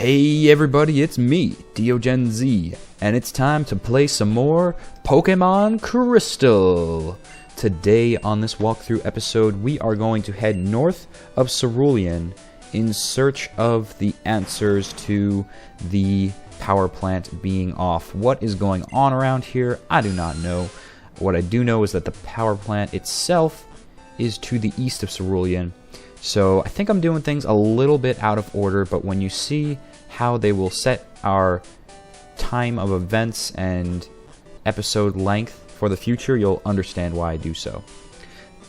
Hey everybody, it's me, DeoGenZ, and it's time to play some more Pokemon Crystal. Today on this walkthrough episode, we are going to head north of Cerulean in search of the answers to the power plant being off. What is going on around here? I do not know. What I do know is that the power plant itself is to the east of Cerulean. So I think I'm doing things a little bit out of order, but when you see how they will set our time of events and episode length for the future, you'll understand why I do so.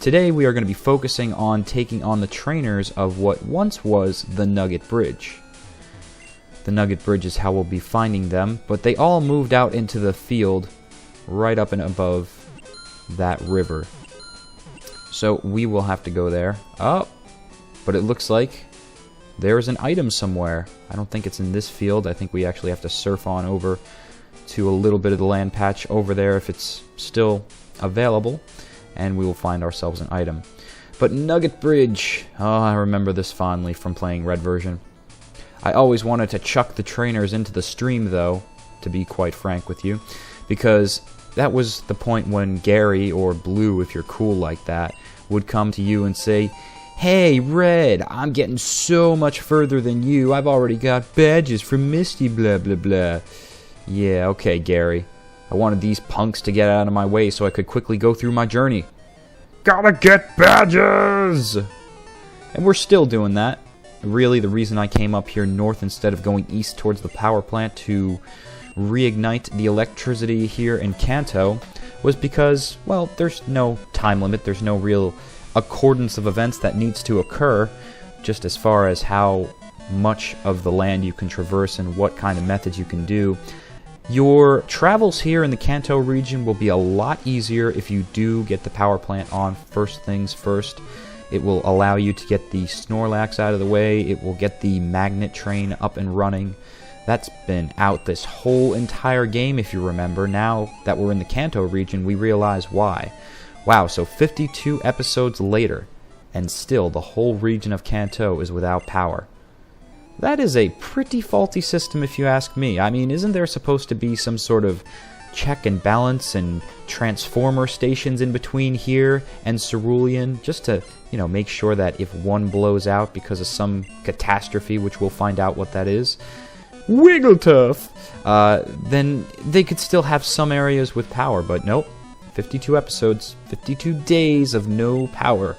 Today we are going to be focusing on taking on the trainers of what once was the Nugget Bridge. The Nugget Bridge is how we'll be finding them, but they all moved out into the field right up and above that river. So we will have to go there. Oh! But it looks like there's an item somewhere. I don't think it's in this field. I think we actually have to surf on over to a little bit of the land patch over there if it's still available, and we will find ourselves an item. But Nugget Bridge, oh, I remember this fondly from playing Red version. I always wanted to chuck the trainers into the stream, though, to be quite frank with you, because that was the point when Gary, or Blue if you're cool like that, would come to you and say, "Hey, Red, I'm getting so much further than you. I've already got badges from Misty, blah, blah, blah." Yeah, okay, Gary. I wanted these punks to get out of my way so I could quickly go through my journey. Gotta get badges! And we're still doing that. Really, the reason I came up here north instead of going east towards the power plant to reignite the electricity here in Kanto was because, well, there's no time limit. There's no real accordance of events that needs to occur, just as far as how much of the land you can traverse and what kind of methods you can do. Your travels here in the Kanto region will be a lot easier if you do get the power plant on first things first. It will allow you to get the Snorlax out of the way. It will get the magnet train up and running. That's been out this whole entire game, if you remember. Now that we're in the Kanto region, we realize why. Wow, so 52 episodes later, and still the whole region of Kanto is without power. That is a pretty faulty system if you ask me. I mean, isn't there supposed to be some sort of check and balance and transformer stations in between here and Cerulean, just to, you know, make sure that if one blows out because of some catastrophe, which we'll find out what that is, Wigglytuff, then they could still have some areas with power, but nope. 52 episodes, 52 days of no power.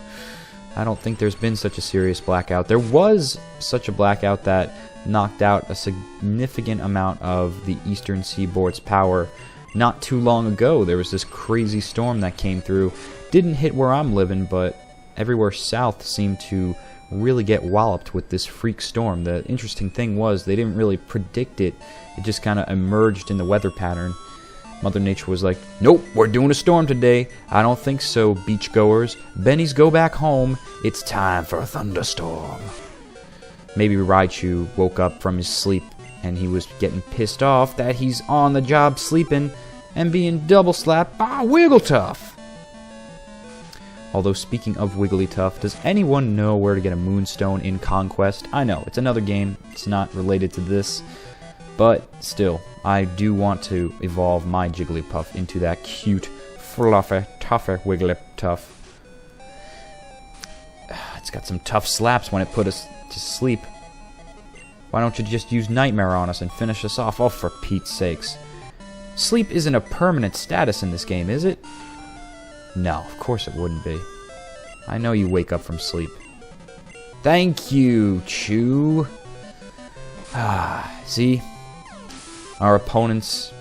I don't think there's been such a serious blackout. There was such a blackout that knocked out a significant amount of the eastern seaboard's power not too long ago. There was this crazy storm that came through. Didn't hit where I'm living, but everywhere south seemed to really get walloped with this freak storm. The interesting thing was they didn't really predict it. It just kind of emerged in the weather pattern. Mother Nature was like, "Nope, we're doing a storm today." I don't think so, beachgoers. Bennies, go back home. It's time for a thunderstorm. Maybe Raichu woke up from his sleep and he was getting pissed off that he's on the job sleeping and being double slapped by Wigglytuff. Although, speaking of Wigglytuff, does anyone know where to get a Moonstone in Conquest? I know, it's another game. It's not related to this. But still, I do want to evolve my Jigglypuff into that cute, fluffy, tougher Wigglytuff. It's got some tough slaps when it put us to sleep. Why don't you just use Nightmare on us and finish us off? Oh, for Pete's sakes. Sleep isn't a permanent status in this game, is it? No, of course it wouldn't be. I know you wake up from sleep. Thank you, Chew. See? Our opponent's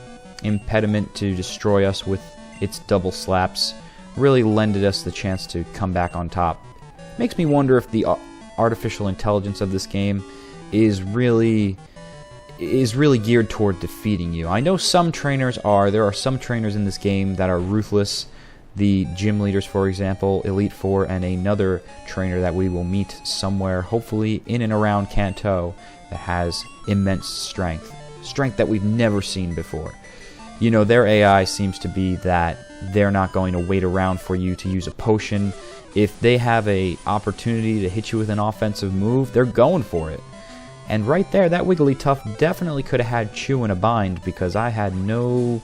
impediment to destroy us with its double slaps really lended us the chance to come back on top. Makes me wonder if the artificial intelligence of this game is really geared toward defeating you. I know some trainers are. There are some trainers in this game that are ruthless. The gym leaders, for example, Elite Four, and another trainer that we will meet somewhere, hopefully in and around Kanto, that has immense strength. Strength that we've never seen before. You know, their AI seems to be that they're not going to wait around for you to use a potion. If they have a opportunity to hit you with an offensive move, they're going for it. And right there, that Wigglytuff definitely could have had Chew in a bind, because I had no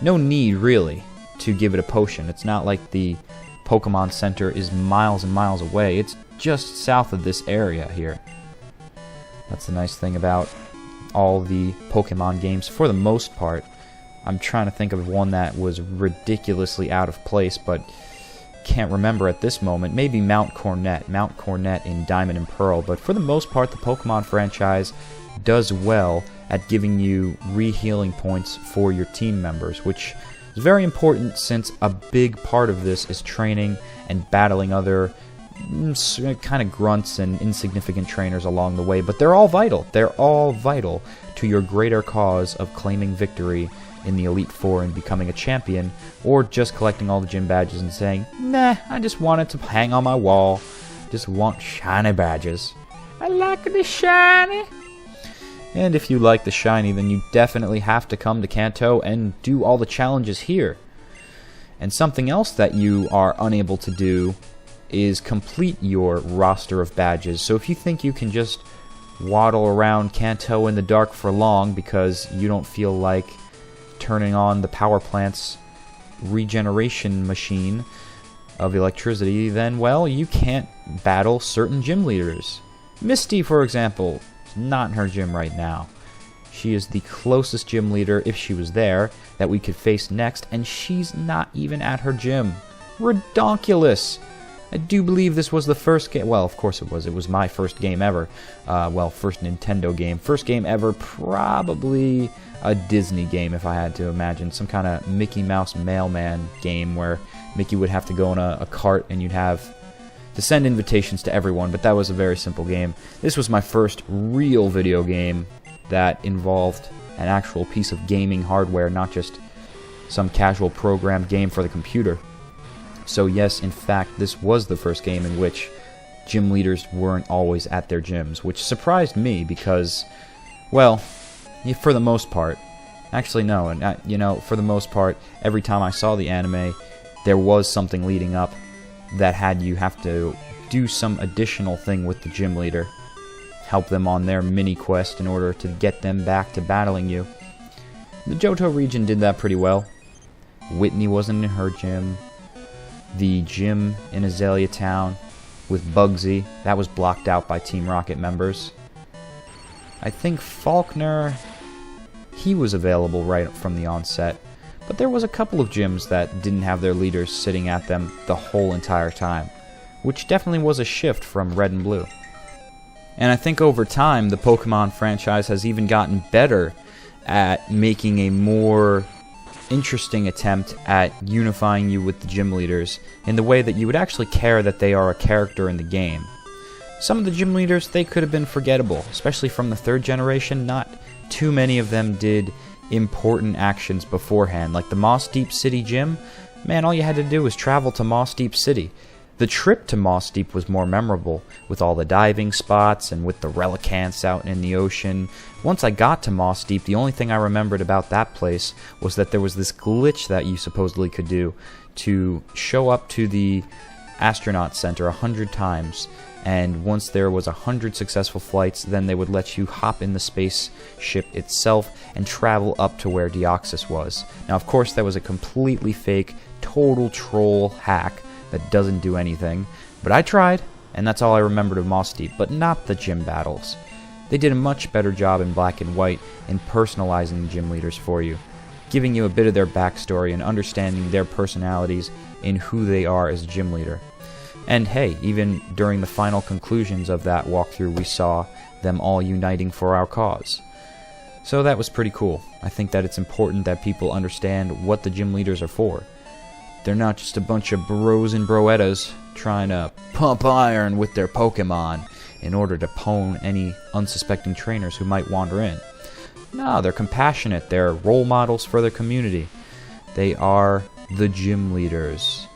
need, really, to give it a potion. It's not like the Pokemon Center is miles and miles away. It's just south of this area here. That's the nice thing about all the Pokemon games, for the most part. I'm trying to think of one that was ridiculously out of place, but can't remember at this moment. Maybe Mount Cornet in Diamond and Pearl, but for the most part, the Pokemon franchise does well at giving you re-healing points for your team members, which is very important since a big part of this is training and battling other kind of grunts and insignificant trainers along the way, but they're all vital. They're all vital to your greater cause of claiming victory in the Elite Four and becoming a champion, or just collecting all the gym badges and saying, nah, I just want it to hang on my wall. Just want shiny badges. I like the shiny. And if you like the shiny, then you definitely have to come to Kanto and do all the challenges here. And something else that you are unable to do is complete your roster of badges. So if you think you can just waddle around Kanto in the dark for long because you don't feel like turning on the power plant's regeneration machine of electricity, then, well, you can't battle certain gym leaders. Misty, for example, is not in her gym right now. She is the closest gym leader, if she was there, that we could face next, and she's not even at her gym. Redonkulous! I do believe this was the first game. Well, of course it was. It was my first game ever. Well, first Nintendo game. First game ever, probably a Disney game, if I had to imagine. Some kind of Mickey Mouse mailman game where Mickey would have to go in a cart and you'd have to send invitations to everyone, but that was a very simple game. This was my first real video game that involved an actual piece of gaming hardware, not just some casual programmed game for the computer. So yes, in fact, this was the first game in which gym leaders weren't always at their gyms, which surprised me because, well, for the most part, actually no, and you know, for the most part, every time I saw the anime, there was something leading up that had you have to do some additional thing with the gym leader, help them on their mini quest in order to get them back to battling you. The Johto region did that pretty well. Whitney wasn't in her gym. The gym in Azalea Town with Bugsy, that was blocked out by Team Rocket members. I think Faulkner, he was available right from the onset, but there was a couple of gyms that didn't have their leaders sitting at them the whole entire time, which definitely was a shift from Red and Blue. And I think over time, the Pokemon franchise has even gotten better at making a more interesting attempt at unifying you with the gym leaders in the way that you would actually care that they are a character in the game. Some of the gym leaders, they could have been forgettable, especially from the third generation. Not too many of them did important actions beforehand, like the Moss Deep City gym. Man, all you had to do was travel to Moss Deep City. The trip to Moss Deep was more memorable, with all the diving spots and with the Relicants out in the ocean. Once I got to Moss Deep, the only thing I remembered about that place was that there was this glitch that you supposedly could do to show up to the astronaut center 100 times, and once there was 100 successful flights, then they would let you hop in the spaceship itself and travel up to where Deoxys was. Now, of course, that was a completely fake, total troll hack that doesn't do anything, but I tried, and that's all I remembered of Moss Deep, but not the gym battles. They did a much better job in Black and White in personalizing the gym leaders for you, giving you a bit of their backstory and understanding their personalities in who they are as a gym leader. And hey, even during the final conclusions of that walkthrough, we saw them all uniting for our cause. So that was pretty cool. I think that it's important that people understand what the gym leaders are for. They're not just a bunch of bros and broettas trying to pump iron with their Pokemon in order to pwn any unsuspecting trainers who might wander in. No, they're compassionate. They're role models for their community. They are the gym leaders.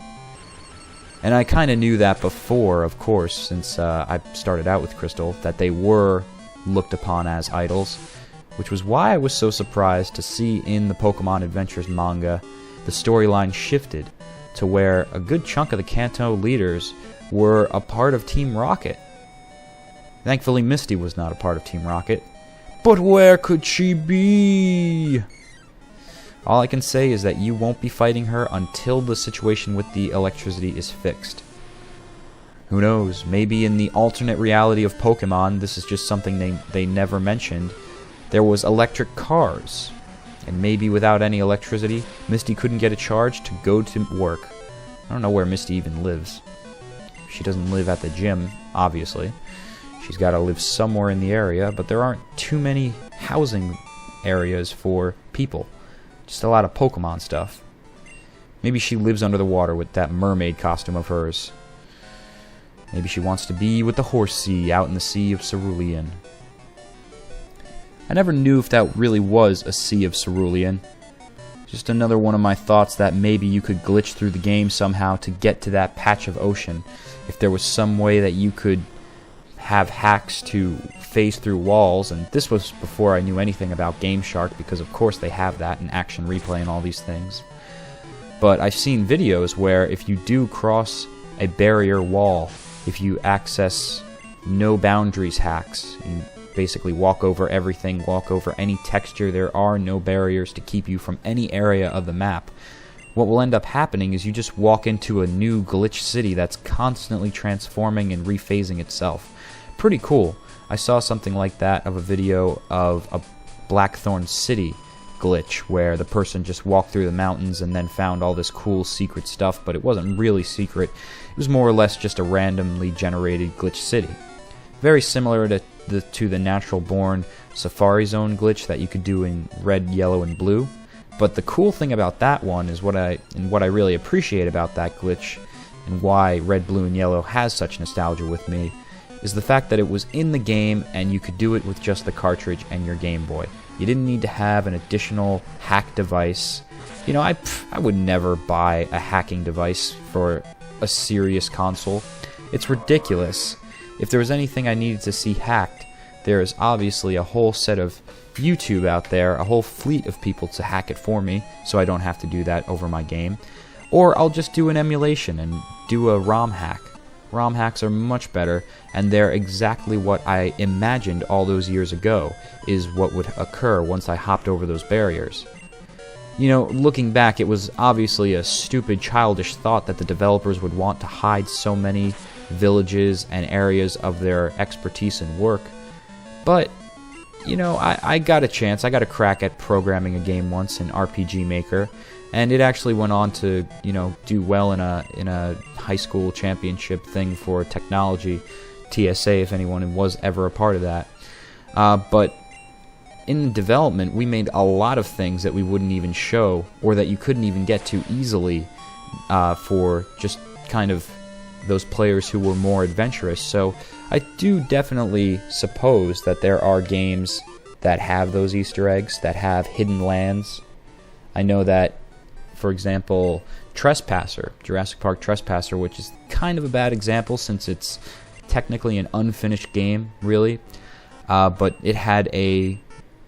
And I kind of knew that before, of course, since I started out with Crystal, that they were looked upon as idols, which was why I was so surprised to see in the Pokemon Adventures manga the storyline shifted to where a good chunk of the Kanto leaders were a part of Team Rocket. Thankfully, Misty was not a part of Team Rocket. But where could she be? All I can say is that you won't be fighting her until the situation with the electricity is fixed. Who knows, maybe in the alternate reality of Pokemon, this is just something they never mentioned. There was electric cars, and maybe without any electricity, Misty couldn't get a charge to go to work. I don't know where Misty even lives. She doesn't live at the gym, obviously. She's got to live somewhere in the area, but there aren't too many housing areas for people. Just a lot of Pokemon stuff. Maybe she lives under the water with that mermaid costume of hers. Maybe she wants to be with the Horsea out in the Sea of Cerulean. I never knew if that really was a Sea of Cerulean. Just another one of my thoughts that maybe you could glitch through the game somehow to get to that patch of ocean. If there was some way that you could have hacks to phase through walls, and this was before I knew anything about Game Shark, because of course they have that in Action Replay and all these things. But I've seen videos where if you do cross a barrier wall, if you access no boundaries hacks, you basically walk over everything, walk over any texture, there are no barriers to keep you from any area of the map. What will end up happening is you just walk into a new glitch city that's constantly transforming and rephasing itself. Pretty cool. I saw something like that of a video of a Blackthorn City glitch where the person just walked through the mountains and then found all this cool secret stuff, but it wasn't really secret. It was more or less just a randomly generated glitch city. Very similar to the Natural Born Safari Zone glitch that you could do in red, yellow, and blue. But the cool thing about that one is what I really appreciate about that glitch, and why red, blue, and yellow has such nostalgia with me, is the fact that it was in the game and you could do it with just the cartridge and your Game Boy. You didn't need to have an additional hack device. You know, I would never buy a hacking device for a serious console. It's ridiculous. If there was anything I needed to see hacked, there is obviously a whole set of YouTube out there, a whole fleet of people to hack it for me, so I don't have to do that over my game. Or I'll just do an emulation and do a ROM hack. ROM hacks are much better, and they're exactly what I imagined all those years ago is what would occur once I hopped over those barriers. You know, looking back, it was obviously a stupid, childish thought that the developers would want to hide so many villages and areas of their expertise and work. But, you know, I got a chance, I got a crack at programming a game once in RPG Maker, and it actually went on to, you know, do well in a high school championship thing for technology, TSA, if anyone was ever a part of that. But in development, we made a lot of things that we wouldn't even show, or that you couldn't even get to easily for just kind of those players who were more adventurous. So I do definitely suppose that there are games that have those Easter eggs, that have hidden lands. I know that, for example, Trespasser, Jurassic Park Trespasser, which is kind of a bad example since it's technically an unfinished game, really, but it had a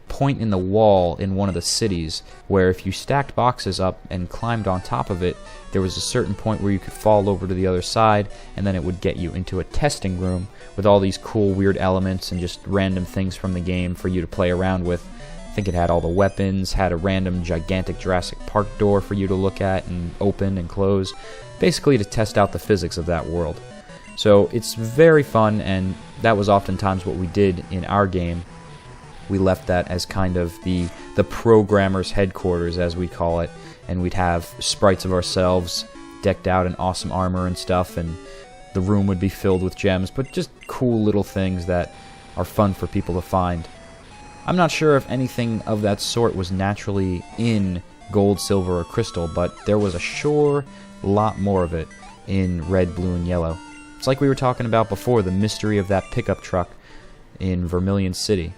point in the wall in one of the cities where if you stacked boxes up and climbed on top of it, there was a certain point where you could fall over to the other side, and then it would get you into a testing room with all these cool, weird elements and just random things from the game for you to play around with. I think it had all the weapons, had a random gigantic Jurassic Park door for you to look at and open and close, basically to test out the physics of that world. So it's very fun, and that was oftentimes what we did in our game. We left that as kind of the programmer's headquarters, as we call it, and we'd have sprites of ourselves decked out in awesome armor and stuff, and the room would be filled with gems, but just cool little things that are fun for people to find. I'm not sure if anything of that sort was naturally in Gold, Silver, or Crystal, but there was a sure lot more of it in Red, Blue, and Yellow. It's like we were talking about before, the mystery of that pickup truck in Vermilion City.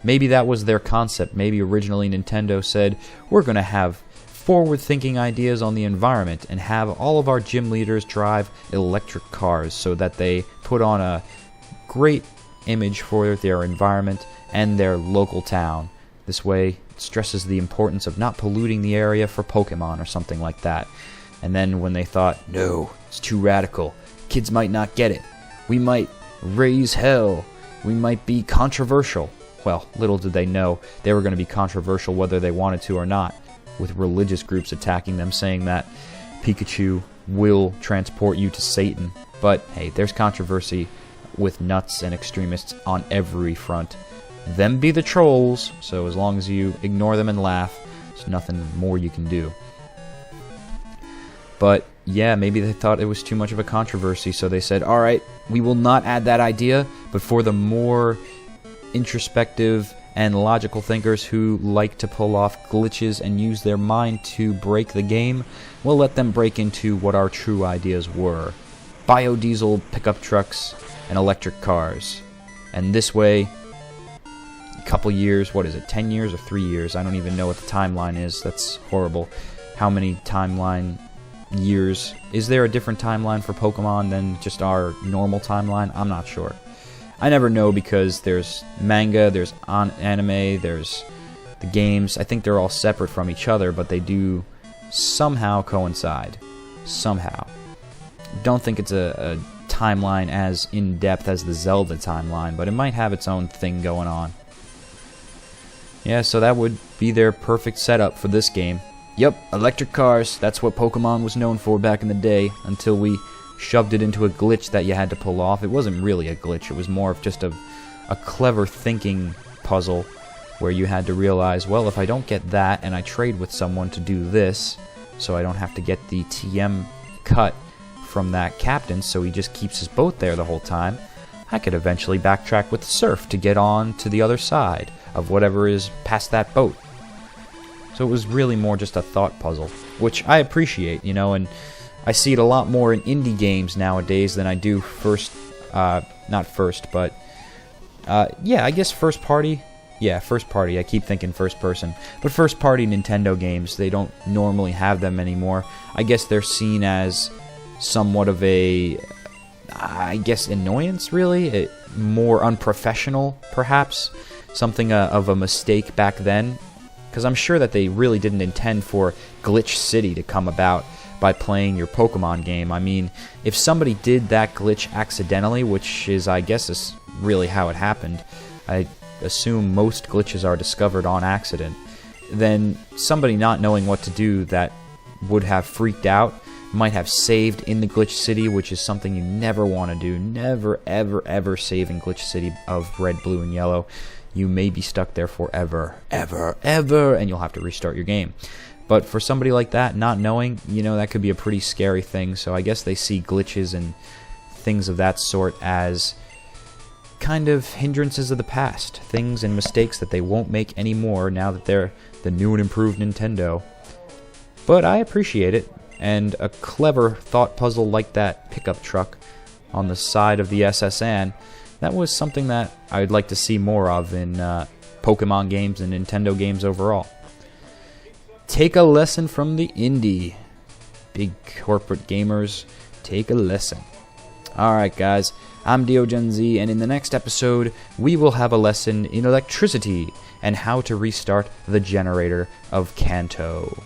Maybe that was their concept. Maybe originally Nintendo said, we're going to have forward-thinking ideas on the environment and have all of our gym leaders drive electric cars so that they put on a great image for their environment and their local town. This way, it stresses the importance of not polluting the area for Pokemon or something like that. And then when they thought, no, it's too radical, kids might not get it, we might raise hell we might be controversial. Well, little did they know they were going to be controversial whether they wanted to or not, with religious groups attacking them, saying that Pikachu will transport you to Satan. But hey, there's controversy with nuts and extremists on every front. Them be the trolls, so as long as you ignore them and laugh, there's nothing more you can do. But yeah, maybe they thought it was too much of a controversy, so they said, alright, we will not add that idea, but for the more introspective and logical thinkers who like to pull off glitches and use their mind to break the game, we'll let them break into what our true ideas were. Biodiesel pickup trucks and electric cars. And this way, a couple years, 10 years or 3 years? I don't even know what the timeline is. That's horrible. How many timeline years? Is there a different timeline for Pokemon than just our normal timeline? I'm not sure. I never know because there's manga, there's anime, there's the games. I think they're all separate from each other, but they do somehow coincide. Somehow. Don't think it's a timeline as in-depth as the Zelda timeline, but it might have its own thing going on. Yeah, so that would be their perfect setup for this game. Yep, electric cars, that's what Pokemon was known for back in the day, until we shoved it into a glitch that you had to pull off. It wasn't really a glitch, it was more of just a clever thinking puzzle where you had to realize, well, if I don't get that and I trade with someone to do this, so I don't have to get the TM cut from that captain, so he just keeps his boat there the whole time, I could eventually backtrack with Surf to get on to the other side of whatever is past that boat. So it was really more just a thought puzzle, which I appreciate, you know, and I see it a lot more in indie games nowadays than I do not first, but, yeah, I guess first party. Yeah, first party. I keep thinking first person. But first party Nintendo games, they don't normally have them anymore. I guess they're seen as somewhat of a, I guess, annoyance, really? More unprofessional, perhaps? Something of a mistake back then. Because I'm sure that they really didn't intend for Glitch City to come about by playing your Pokemon game. I mean, if somebody did that glitch accidentally, which is, I guess, is really how it happened, I assume most glitches are discovered on accident, then somebody not knowing what to do that would have freaked out might have saved in the Glitch City, which is something you never want to do. Never, ever, ever save in Glitch City of Red, Blue, and Yellow. You may be stuck there forever, ever, ever, and you'll have to restart your game. But for somebody like that, not knowing, you know, that could be a pretty scary thing. So I guess they see glitches and things of that sort as kind of hindrances of the past. Things and mistakes that they won't make anymore now that they're the new and improved Nintendo. But I appreciate it. And a clever thought puzzle like that pickup truck on the side of the SSN, that was something that I would like to see more of in Pokemon games and Nintendo games overall. Take a lesson from the indie. Big corporate gamers, take a lesson. Alright guys, I'm DeoGenZ, and in the next episode, we will have a lesson in electricity and how to restart the generator of Kanto.